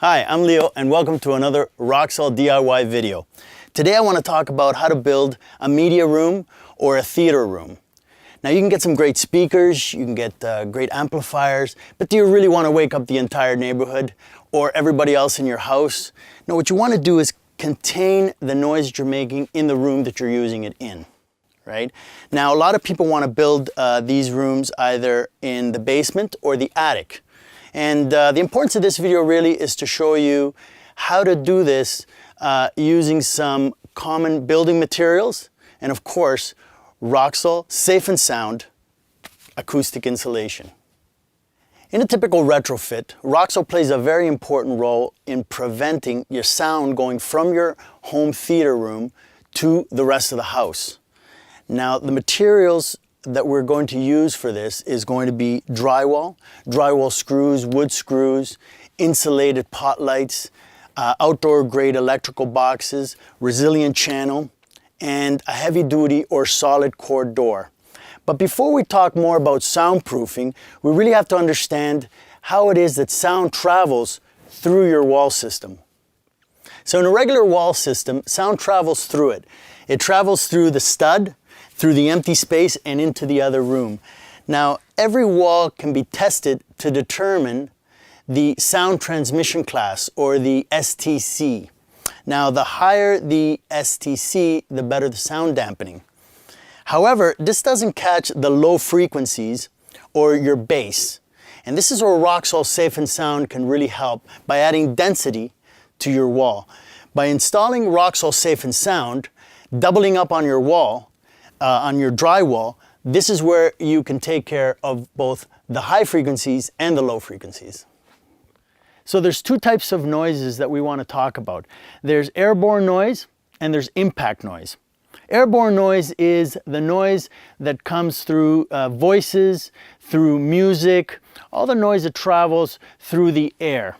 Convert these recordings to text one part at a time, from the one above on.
Hi, I'm Leo and welcome to another Roxall DIY video. Today I want to talk about how to build a media room or a theater room. Now you can get some great speakers, you can get great amplifiers, but do you really want to wake up the entire neighborhood or everybody else in your house? No, what you want to do is contain the noise that you're making in the room that you're using it in. Right? Now a lot of people want to build these rooms either in the basement or the attic. And the importance of this video really is to show you how to do this using some common building materials and of course Roxall Safe and Sound acoustic insulation. In a typical retrofit, Roxall plays a very important role in preventing your sound going from your home theater room to the rest of the house. Now the materials that we're going to use for this is going to be drywall screws, wood screws, insulated pot lights, outdoor grade electrical boxes, resilient channel, and a heavy duty or solid core door. But before we talk more about soundproofing, we really have to understand how it is that sound travels through your wall system. So in a regular wall system, sound travels through it. It travels through the stud, through the empty space and into the other room. Now, every wall can be tested to determine the sound transmission class or the STC. Now, the higher the STC, the better the sound dampening. However, this doesn't catch the low frequencies or your bass. And this is where Roxall Safe and Sound can really help by adding density to your wall. By installing Roxall Safe and Sound, doubling up on your wall, on your drywall, this is where you can take care of both the high frequencies and the low frequencies. So there's two types of noises that we want to talk about. There's airborne noise and there's impact noise. Airborne noise is the noise that comes through voices, through music, all the noise that travels through the air.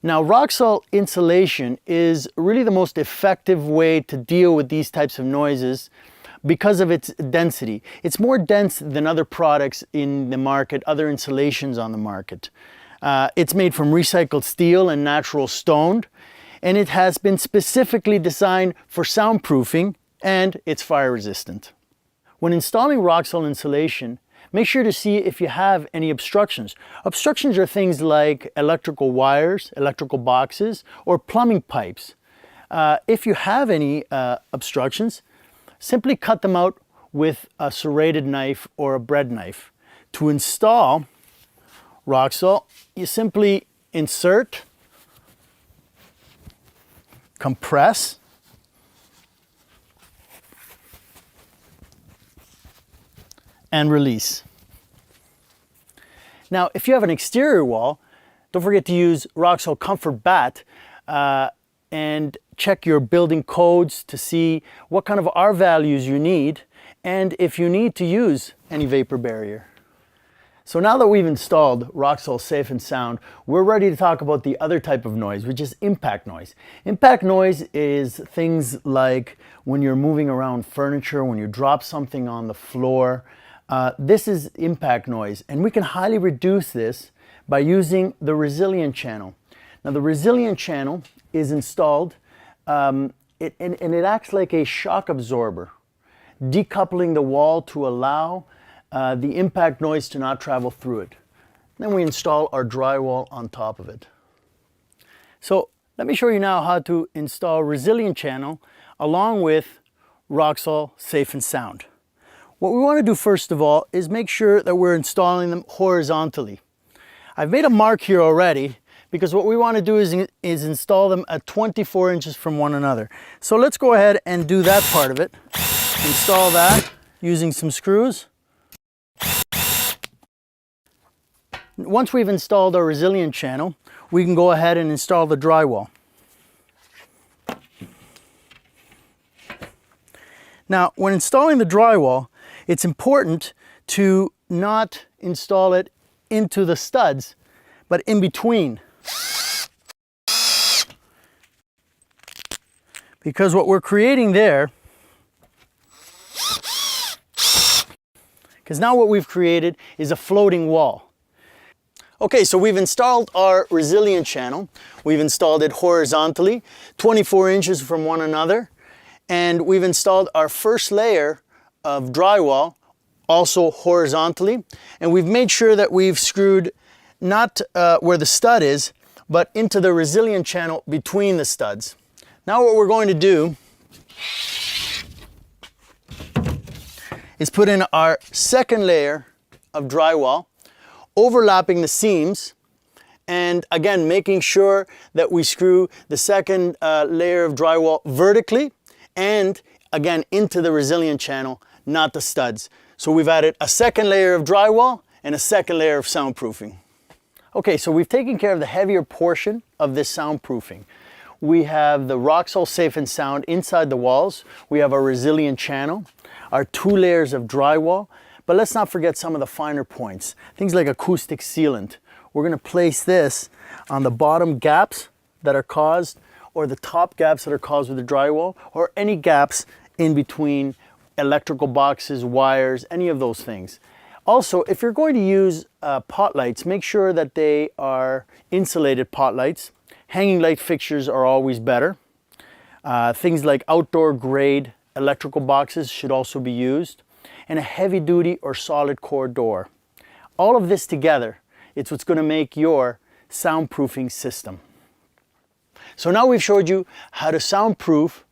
Now, Roxall insulation is really the most effective way to deal with these types of noises because of its density. It's more dense than other products in the market, other insulations on the market. It's made from recycled steel and natural stone, and it has been specifically designed for soundproofing, and it's fire resistant. When installing Roxall insulation, make sure to see if you have any obstructions. Obstructions are things like electrical wires, electrical boxes, or plumbing pipes. If you have any obstructions, simply cut them out with a serrated knife or a bread knife. To install Roxall, you simply insert, compress, and release. Now, if you have an exterior wall, don't forget to use Roxall Comfort Bat and check your building codes to see what kind of R values you need and if you need to use any vapor barrier. So now that we've installed Roxall Safe and Sound, we're ready to talk about the other type of noise, which is impact noise. Impact noise is things like when you're moving around furniture, when you drop something on the floor. This is impact noise, and we can highly reduce this by using the resilient channel. Now, the resilient channel is installed and it acts like a shock absorber, decoupling the wall to allow the impact noise to not travel through it. Then we install our drywall on top of it. So let me show you now how to install resilient channel along with Roxall Safe and Sound. What we want to do first of all is make sure that we're installing them horizontally. I've made a mark here already because what we want to do is install them at 24 inches from one another. So let's go ahead and do that part of it. Install that using some screws. Once we've installed our resilient channel, we can go ahead and install the drywall. Now, when installing the drywall, it's important to not install it into the studs, but in between. Because what we're creating there, because now what we've created is a floating wall. Okay, so we've installed our resilient channel. We've installed it horizontally, 24 inches from one another. And we've installed our first layer of drywall, also horizontally. And we've made sure that we've screwed not where the stud is, but into the resilient channel between the studs. Now what we're going to do is put in our second layer of drywall, overlapping the seams, and again making sure that we screw the second layer of drywall vertically and again into the resilient channel, not the studs. So we've added a second layer of drywall and a second layer of soundproofing. Okay, so we've taken care of the heavier portion of this soundproofing. We have the Roxol Safe and Sound inside the walls. We have our resilient channel, our 2 layers of drywall, but let's not forget some of the finer points. Things like acoustic sealant. We're gonna place this on the bottom gaps that are caused, or the top gaps that are caused with the drywall, or any gaps in between electrical boxes, wires, any of those things. Also, if you're going to use pot lights, make sure that they are insulated pot lights. Hanging light fixtures are always better. Things like outdoor grade electrical boxes should also be used, and a heavy duty or solid core door. All of this together, it's what's going to make your soundproofing system. So now we've showed you how to soundproof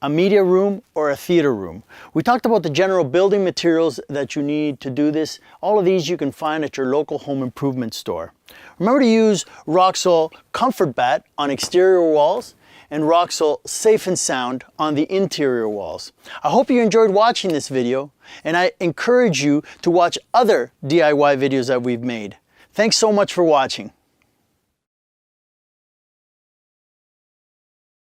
a media room or a theater room. We talked about the general building materials that you need to do this. All of these you can find at your local home improvement store. Remember to use Roxol Comfort Bat on exterior walls and Roxol Safe and Sound on the interior walls. I hope you enjoyed watching this video, and I encourage you to watch other DIY videos that we've made. Thanks so much for watching.